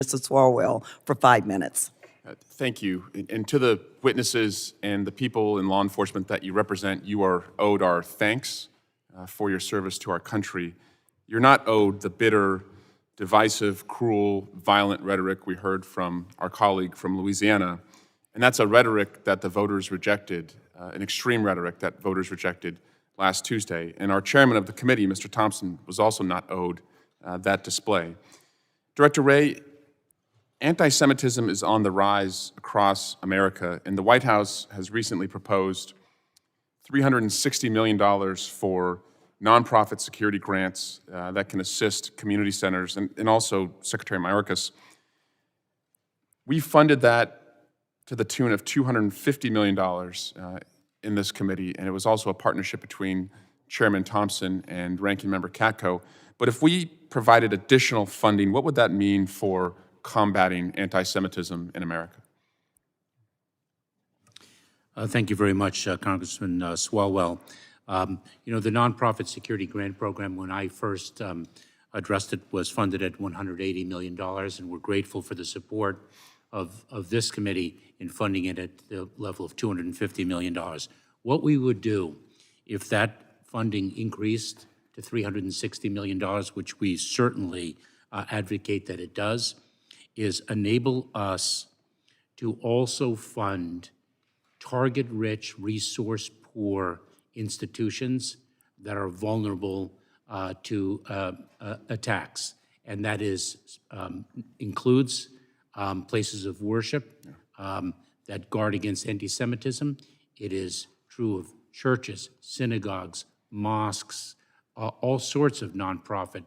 Mrs. Swalwell for 5 minutes. Thank you. And to the witnesses and the people in law enforcement that you represent, you are owed our thanks for your service to our country. You're not owed the bitter, divisive, cruel, violent rhetoric we heard from our colleague from Louisiana. And that's a rhetoric that the voters rejected, an extreme rhetoric that voters rejected last Tuesday. And our chairman of the committee, Mr. Thompson, was also not owed that display. Director Wray, anti-Semitism is on the rise across America, and the White House has recently proposed $360 million for nonprofit security grants that can assist community centers, and also Secretary Mayorkas. We funded that to the tune of $250 million in this committee, and it was also a partnership between Chairman Thompson and Ranking Member Katko. But if we provided additional funding, what would that mean for combating anti-Semitism in America? Thank you very much, Congressman Swalwell. You know, the Nonprofit Security Grant Program, when I first addressed it, was funded at $180 million, and we're grateful for the support of this committee in funding it at the level of $250 million. What we would do if that funding increased to $360 million, which we certainly advocate that it does, is enable us to also fund target-rich, resource-poor institutions that are vulnerable to attacks. And that includes places of worship that guard against anti-Semitism. It is true of churches, synagogues, mosques, all sorts of nonprofit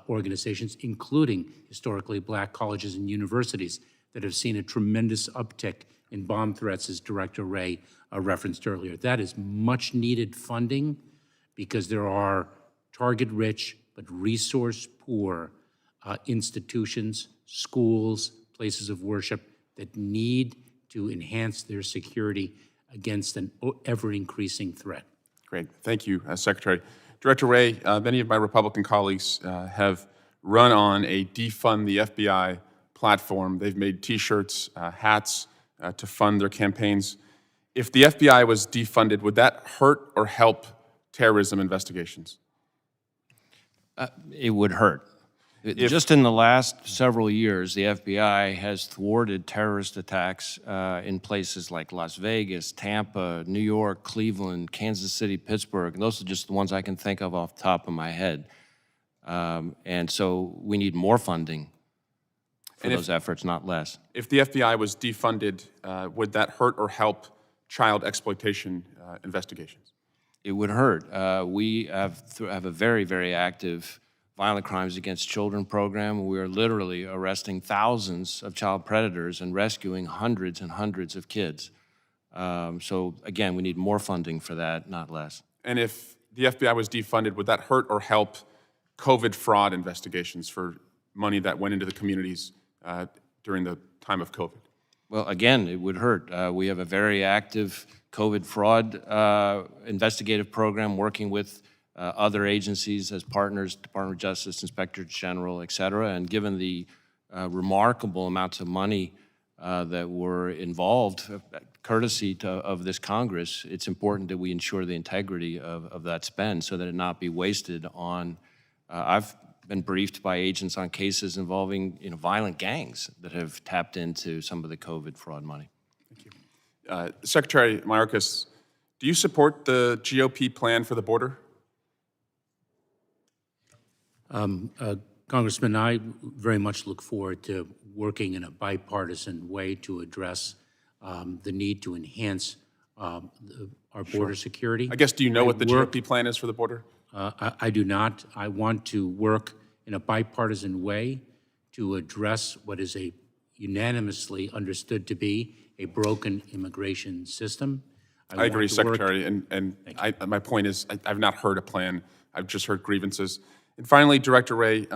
organizations, including historically black colleges and universities that have seen a tremendous uptick in bomb threats, as Director Wray referenced earlier. That is much needed funding because there are target-rich but resource-poor institutions, schools, places of worship that need to enhance their security against an ever-increasing threat. Great. Thank you, Secretary. Director Wray, many of my Republican colleagues have run on a defund the FBI platform. They've made T-shirts, hats to fund their campaigns. If the FBI was defunded, would that hurt or help terrorism investigations? It would hurt. Just in the last several years, the FBI has thwarted terrorist attacks in places like Las Vegas, Tampa, New York, Cleveland, Kansas City, Pittsburgh. And those are just the ones I can think of off the top of my head. And so we need more funding for those efforts, not less. If the FBI was defunded, would that hurt or help child exploitation investigations? It would hurt. We have a very, very active Violent Crimes Against Children program. We are literally arresting thousands of child predators and rescuing hundreds and hundreds of kids. So again, we need more funding for that, not less. And if the FBI was defunded, would that hurt or help COVID fraud investigations for money that went into the communities during the time of COVID? Well, again, it would hurt. We have a very active COVID fraud investigative program working with other agencies as partners, Department of Justice, Inspector General, et cetera. And given the remarkable amounts of money that were involved, courtesy of this Congress, it's important that we ensure the integrity of that spend so that it not be wasted on, I've been briefed by agents on cases involving violent gangs that have tapped into some of the COVID fraud money. Thank you. Secretary Mayorkas, do you support the GOP plan for the border? Congressman, I very much look forward to working in a bipartisan way to address the need to enhance our border security. I guess, do you know what the GOP plan is for the border? I do not. I want to work in a bipartisan way to address what is a unanimously understood to be a broken immigration system. I agree, Secretary, and my point is I've not heard a plan. I've just heard grievances. And finally, Director Wray,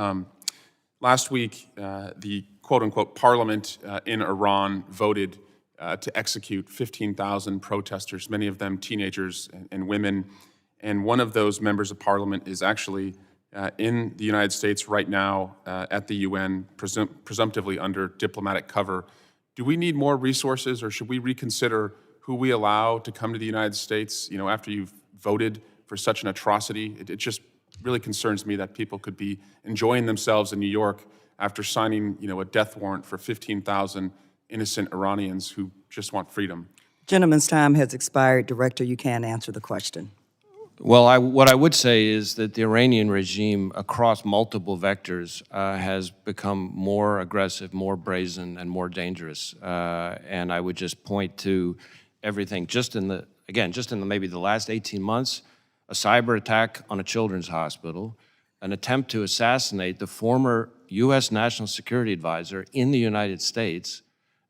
last week, the quote-unquote parliament in Iran voted to execute 15,000 protesters, many of them teenagers and women. And one of those members of parliament is actually in the United States right now at the UN, presumptively under diplomatic cover. Do we need more resources, or should we reconsider who we allow to come to the United States, after you've voted for such an atrocity? It just really concerns me that people could be enjoying themselves in New York after signing, a death warrant for 15,000 innocent Iranians who just want freedom. Gentleman's time has expired. Director, you can answer the question. Well, what I would say is that the Iranian regime across multiple vectors has become more aggressive, more brazen, and more dangerous. And I would just point to everything just in maybe the last 18 months, a cyber attack on a children's hospital, an attempt to assassinate the former U.S. National Security Advisor in the United States,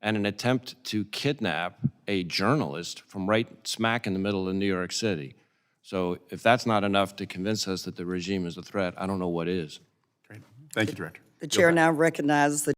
and an attempt to kidnap a journalist from right smack in the middle of New York City. So if that's not enough to convince us that the regime is a threat, I don't know what is. Great. Thank you, Director. The chair now recognizes the